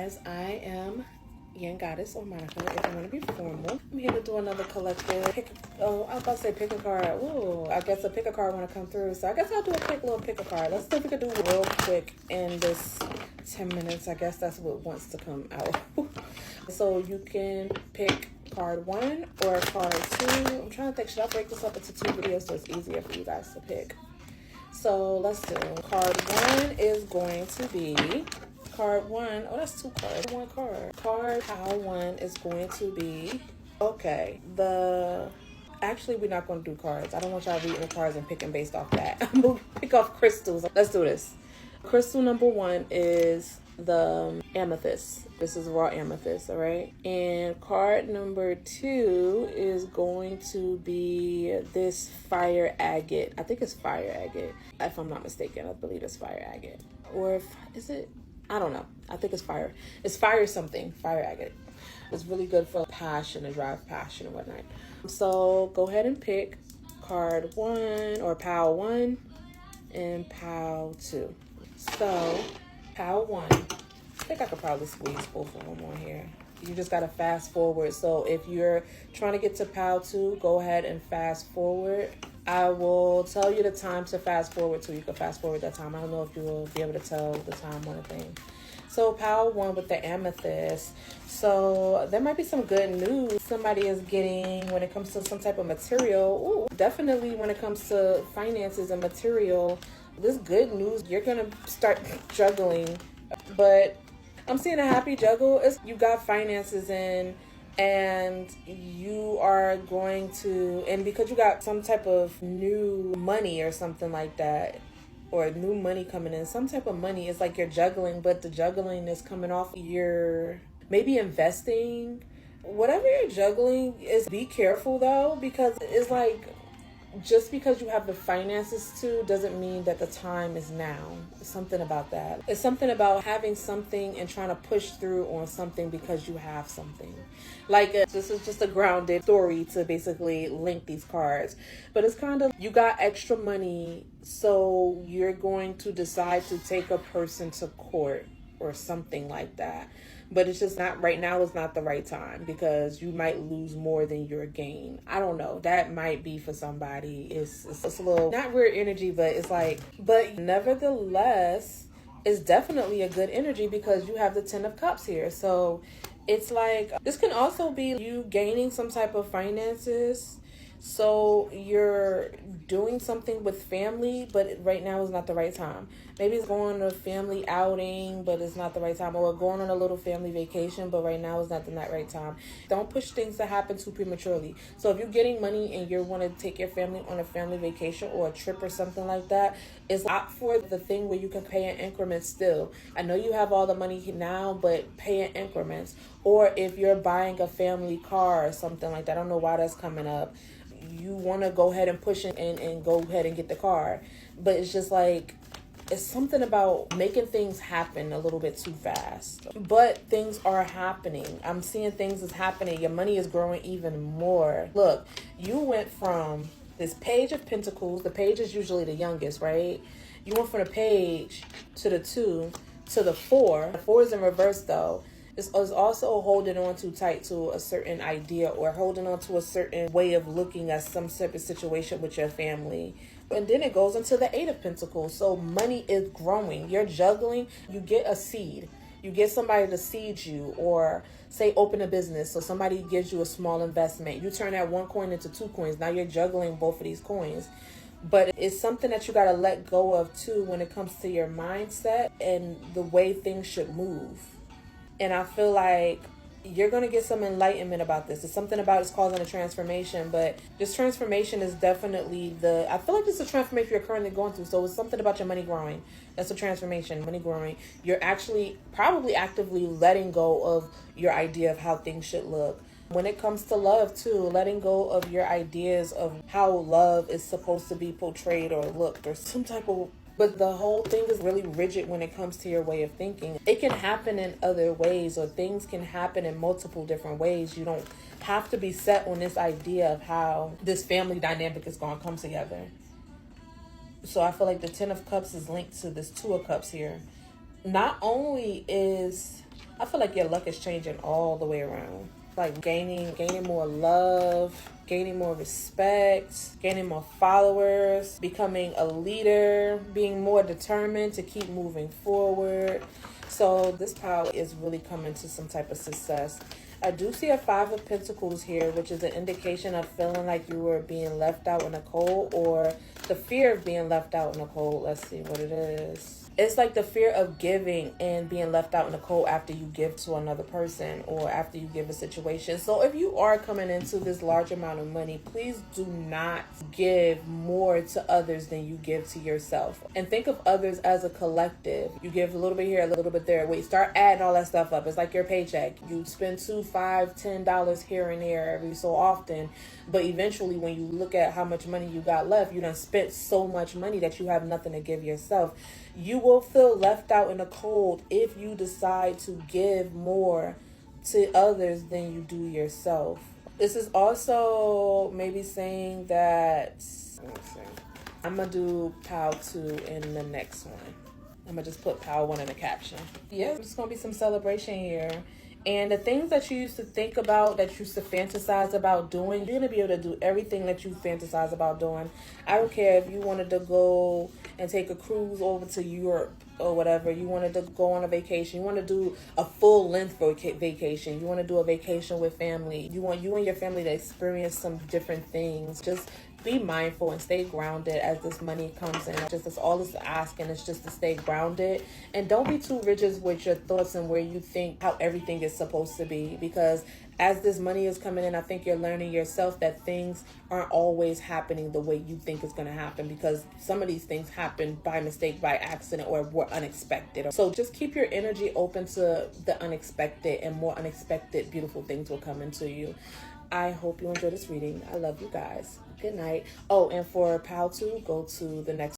guys, I am Yin Goddess or Monica if you want to be formal. I'm here to do another collective. I was about to say pick a card. Ooh, I guess a pick a card want to come through. So I guess I'll do a quick little pick a card. Let's see if we can do real quick in this 10 minutes. I guess that's what wants to come out. So you can pick card 1 or card 2. I'm trying to think, should I break this up into 2 videos so it's easier for you guys to pick? So let's do card 1 is going to be card 1. Oh, that's 2 cards. 1 card. Card 1 is going to be okay. Actually, we're not going to do cards. I don't want y'all reading the cards and picking based off that. I'm going to pick off crystals. Let's do this. Crystal number 1 is the amethyst. This is raw amethyst, all right? And card number 2 is going to be this fire agate. I think it's fire agate, if I'm not mistaken. I believe it's fire agate. Or is it? I don't know. I think it's fire. It's fire something. Fire agate. It's really good for passion and drive passion and whatnot. So go ahead and pick card 1 or pile 1 and pile 2. So pile 1. I think I could probably squeeze both of them on here. You just got to fast forward. So if you're trying to get to pile 2, go ahead and fast forward. I will tell you the time to fast forward to. You can fast forward that time. I don't know if you will be able to tell the time on the thing. So pile 1 with the amethyst. So there might be some good news somebody is getting when it comes to some type of material. Ooh, definitely when it comes to finances and material. This good news, you're going to start juggling. But I'm seeing a happy juggle. You got finances in, and you are going to, and because you got some type of new money or something like that, or new money coming in, some type of money, it's like you're juggling, but the juggling is coming off you're maybe investing. Whatever you're juggling is, be careful though, because it's like, just because you have the finances too doesn't mean that the time is now. It's something about that. It's something about having something and trying to push through on something because you have something. Like this is just a grounded story to basically link these cards. But it's kind of, you got extra money, so you're going to decide to take a person to court or something like that. But it's just not, right now is not the right time because you might lose more than your gain. I don't know. That might be for somebody. It's a little, not weird energy, but it's like, but nevertheless, it's definitely a good energy because you have the 10 of Cups here. So it's like, this can also be you gaining some type of finances. So you're doing something with family, but right now is not the right time. Maybe it's going on a family outing, but it's not the right time. Or going on a little family vacation, but right now is not the right time. Don't push things to happen too prematurely. So if you're getting money and you want to take your family on a family vacation or a trip or something like that, it's opt for the thing where you can pay in increments still. I know you have all the money now, but pay in increments. Or if you're buying a family car or something like that, I don't know why that's coming up. You want to go ahead and push it and go ahead and get the car. But it's just like, it's something about making things happen a little bit too fast. But things are happening. I'm seeing things is happening. Your money is growing even more. Look, you went from this Page of Pentacles. The Page is usually the youngest, right? You went from the Page to the 2 to the 4. The 4 is in reverse though. It's also holding on too tight to a certain idea or holding on to a certain way of looking at some type of situation with your family. And then it goes into the 8 of Pentacles. So money is growing. You're juggling. You get a seed. You get somebody to seed you, or say open a business. So somebody gives you a small investment. You turn that 1 coin into 2 coins. Now you're juggling both of these coins. But it's something that you got to let go of too when it comes to your mindset and the way things should move. And I feel like you're going to get some enlightenment about this. It's something about it's causing a transformation, but this transformation is definitely I feel like this is a transformation you're currently going through. So it's something about your money growing. That's a transformation, money growing. You're actually probably actively letting go of your idea of how things should look. When it comes to love too, letting go of your ideas of how love is supposed to be portrayed or looked or some type of. But the whole thing is really rigid when it comes to your way of thinking. It can happen in other ways, or things can happen in multiple different ways. You don't have to be set on this idea of how this family dynamic is going to come together. So I feel like the 10 of Cups is linked to this 2 of Cups here. Not only is I feel like your luck is changing all the way around. Like gaining more love, gaining more respect, gaining more followers, becoming a leader, being more determined to keep moving forward. So this power is really coming to some type of success. I do see a Five of Pentacles here, which is an indication of feeling like you were being left out in the cold, or the fear of being left out in the cold. Let's see what it is. It's like the fear of giving and being left out in the cold after you give to another person or after you give a situation. So if you are coming into this large amount of money, please do not give more to others than you give to yourself. And think of others as a collective. You give a little bit here, a little bit there. Wait, start adding all that stuff up. It's like your paycheck. You spend $2, $5, $10 here and there every so often. But eventually when you look at how much money you got left, you done spent so much money that you have nothing to give yourself. You will feel left out in the cold if you decide to give more to others than you do yourself. This is also maybe saying that, let me see, I'm going to do Pow 2 in the next one. I'm going to just put Pow 1 in the caption. Yeah, there's going to be some celebration here. And the things that you used to think about, that you used to fantasize about doing, you're going to be able to do everything that you fantasize about doing. I don't care if you wanted to go and take a cruise over to Europe or whatever. You wanted to go on a vacation. You want to do a full length vacation. You want to do a vacation with family. You want you and your family to experience some different things. Just be mindful and stay grounded as this money comes in. Just that's all it's asking is just to stay grounded, and don't be too rigid with your thoughts and where you think how everything is supposed to be, because as this money is coming in, I think you're learning yourself that things aren't always happening the way you think it's going to happen, because some of these things happen by mistake, by accident, or were unexpected. So just keep your energy open to the unexpected, and more unexpected beautiful things will come into you. I hope you enjoy this reading. I love you guys. Good night. Oh, and for Pow 2, go to the next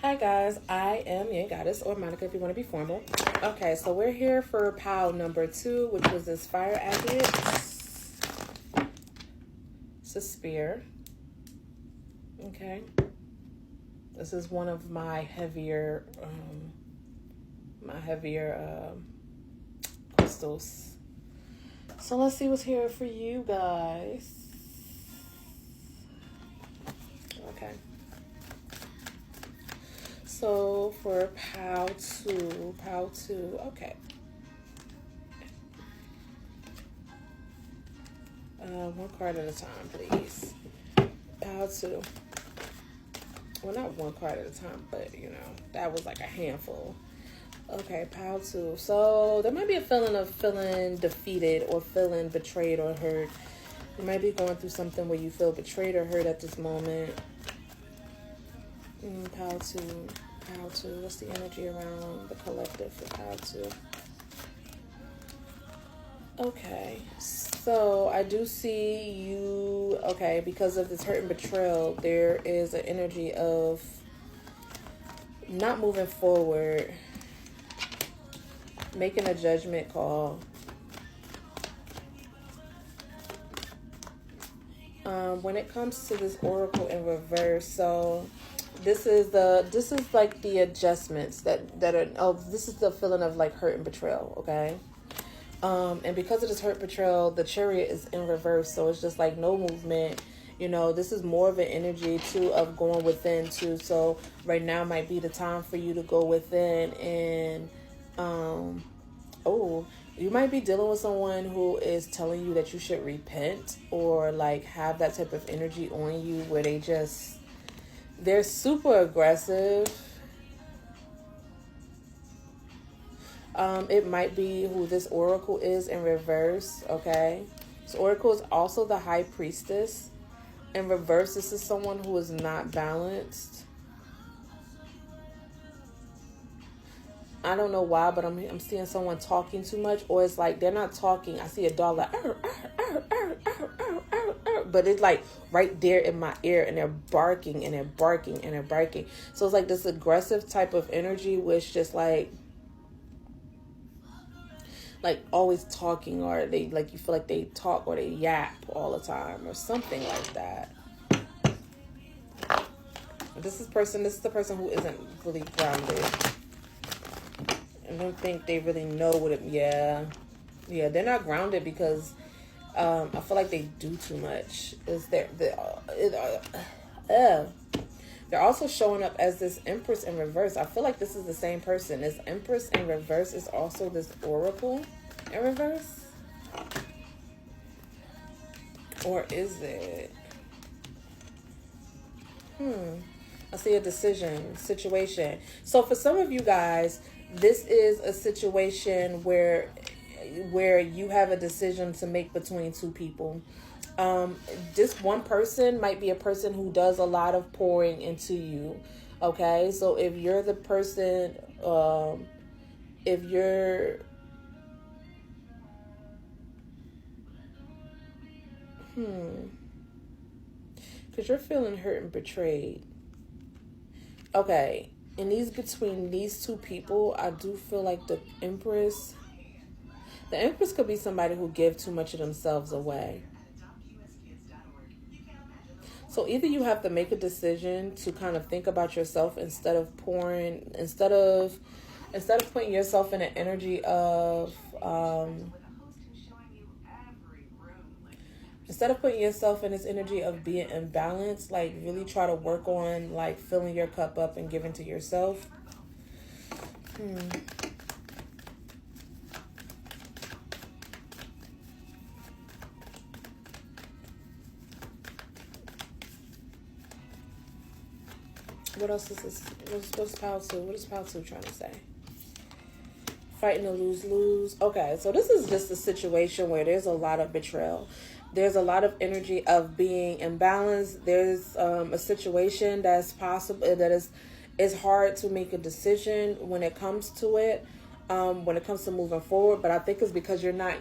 Hi guys, I am your goddess, or Monica if you want to be formal. Okay, so we're here for pile number 2, which was this fire agate. It's a spear. Okay. This is one of my heavier crystals. So let's see what's here for you guys. Okay. So for pile 2, okay. One card at a time, please. Pile 2. Well, not one card at a time, but, you know, that was like a handful. Okay, pile 2. So there might be a feeling of feeling defeated or feeling betrayed or hurt. You might be going through something where you feel betrayed or hurt at this moment. Pile 2. Pile 2. What's the energy around the collective for pile 2? Okay, so I do see you, okay, because of this hurt and betrayal, there is an energy of not moving forward, making a judgment call. When it comes to this oracle in reverse, so this is like the adjustments that are, this is the feeling of like hurt and betrayal, okay? And because of this hurt betrayal, the Chariot is in reverse, so it's just like no movement. You know, this is more of an energy too of going within too. So right now might be the time for you to go within and you might be dealing with someone who is telling you that you should repent, or like have that type of energy on you where they're super aggressive. It might be who this oracle is in reverse, okay? This oracle is also the High Priestess. In reverse, this is someone who is not balanced. I don't know why, but I'm seeing someone talking too much, or it's like they're not talking. I see a dog like, but it's like right there in my ear, and they're barking and they're barking and they're barking. So it's like this aggressive type of energy, which just like always talking, or they like, you feel like they talk or they yap all the time or something like that. This is the person who isn't really grounded. I don't think they really know what it, yeah, they're not grounded because I feel like they do too much. They're also showing up as this Empress in reverse. I feel like this is the same person. This Empress in reverse is also this Oracle in reverse. Or is it? I see a situation. So for some of you guys, this is a situation where you have a decision to make between two people. This one person might be a person who does a lot of pouring into you. Okay, so if you're the person, because you're feeling hurt and betrayed. Okay, between these two people, I do feel like the Empress could be somebody who gives too much of themselves away. So either you have to make a decision to kind of think about yourself instead of putting yourself in an energy of instead of putting yourself in this energy of being imbalanced, like really try to work on like filling your cup up and giving to yourself. What else is this? What's pile 2? What is pile 2 trying to say? Fighting to lose. Okay, so this is just a situation where there's a lot of betrayal. There's a lot of energy of being imbalanced. There's a situation that's possible that is hard to make a decision when it comes to it. When it comes to moving forward, but I think it's because you're not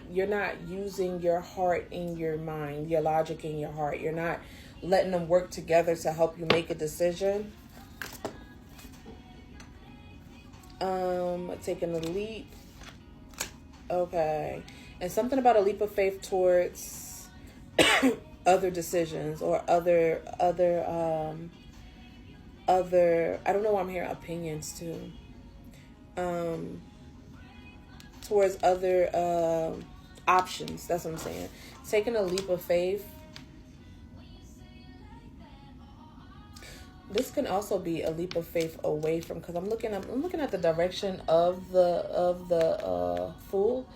using your heart and your mind, your logic and your heart. You're not letting them work together to help you make a decision. Taking a leap. Okay. And something about a leap of faith towards other decisions or other, I don't know why I'm hearing opinions too. Towards other, options. That's what I'm saying. Taking a leap of faith. This can also be a leap of faith away from, because I'm looking at the direction of the Fool,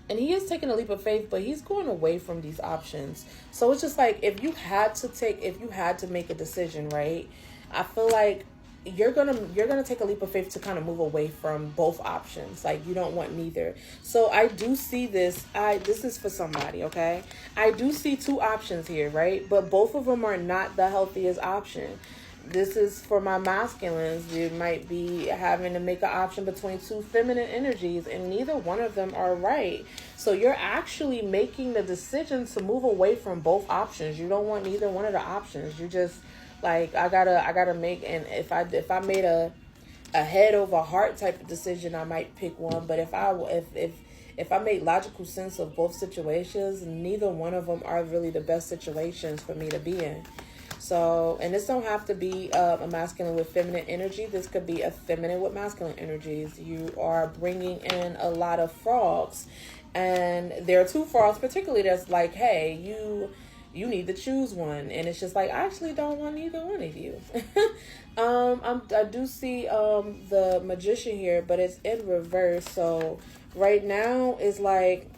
and he is taking a leap of faith, but he's going away from these options. So it's just like, if you had to make a decision, right? I feel like you're gonna take a leap of faith to kind of move away from both options. Like, you don't want neither. So I do see this. This is for somebody, okay? I do see two options here, right? But both of them are not the healthiest option. This is for my masculines. You might be having to make an option between two feminine energies, and neither one of them are right. So you're actually making the decision to move away from both options. You don't want neither one of the options. You just like, I gotta make, and if I made a head over heart type of decision, I might pick one. But if I made logical sense of both situations, neither one of them are really the best situations for me to be in. So, and this don't have to be a masculine with feminine energy. This could be a feminine with masculine energies. You are bringing in a lot of frogs, and there are two frogs particularly that's like, hey, you need to choose one. And it's just like, I actually don't want either one of you. I do see the Magician here, but it's in reverse. So right now it's like,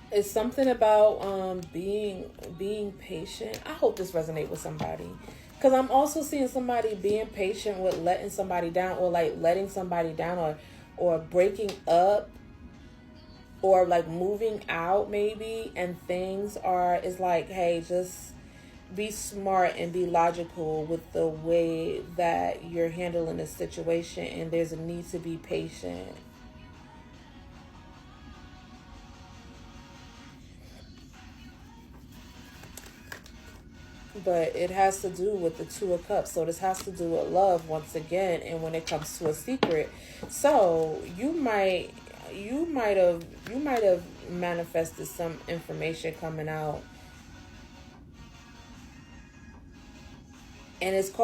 it's something about being patient. I hope this resonates with somebody, because I'm also seeing somebody being patient with letting somebody down, or like letting somebody down, or breaking up, or like moving out maybe. And things is like, hey, just be smart and be logical with the way that you're handling this situation, and there's a need to be patient. But it has to do with the Two of Cups. So this has to do with love once again. And when it comes to a secret, so you might have manifested some information coming out, and it's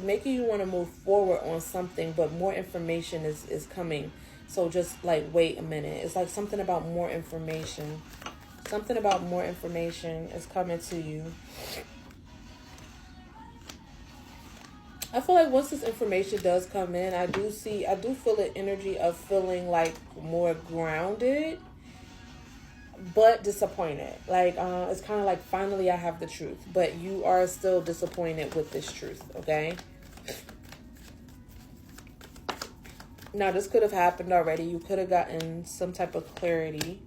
making you want to move forward on something, but more information is coming. So just like, wait a minute. It's like something about more information. Something about more information is coming to you. I feel like once this information does come in, I do feel the energy of feeling like more grounded, but disappointed. Like, it's kind of like, finally I have the truth, but you are still disappointed with this truth, okay? Now, this could have happened already. You could have gotten some type of clarity.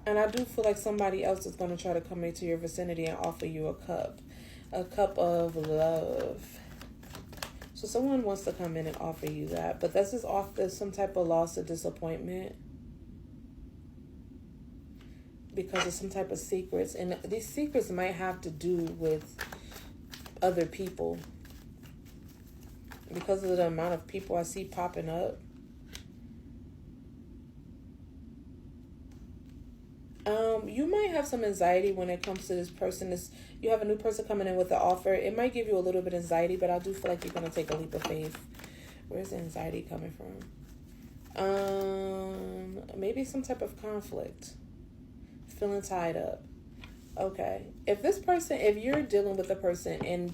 And I do feel like somebody else is going to try to come into your vicinity and offer you a cup of love. So someone wants to come in and offer you that, but this is off some type of loss or disappointment because of some type of secrets. And these secrets might have to do with other people, because of the amount of people I see popping up. You might have some anxiety when it comes to this person. You have a new person coming in with the offer. It might give you a little bit of anxiety, but I do feel like you're going to take a leap of faith. Where's the anxiety coming from? Maybe some type of conflict. Feeling tied up. Okay. If you're dealing with a person and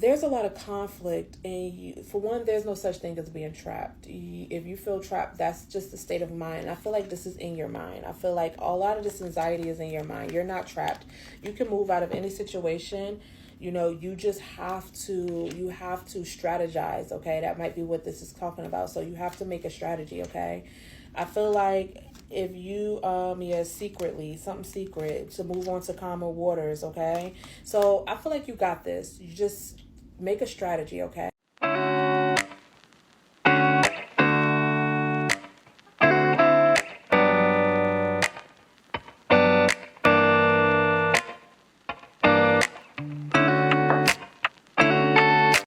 there's a lot of conflict, and for one, there's no such thing as being trapped. If you feel trapped, that's just a state of mind. I feel like this is in your mind. I feel like a lot of this anxiety is in your mind. You're not trapped. You can move out of any situation. You just have to strategize, okay? That might be what this is talking about. So you have to make a strategy, okay? I feel like if you, something secret to move on to calmer waters, okay? So I feel like you got this. You just make a strategy, okay?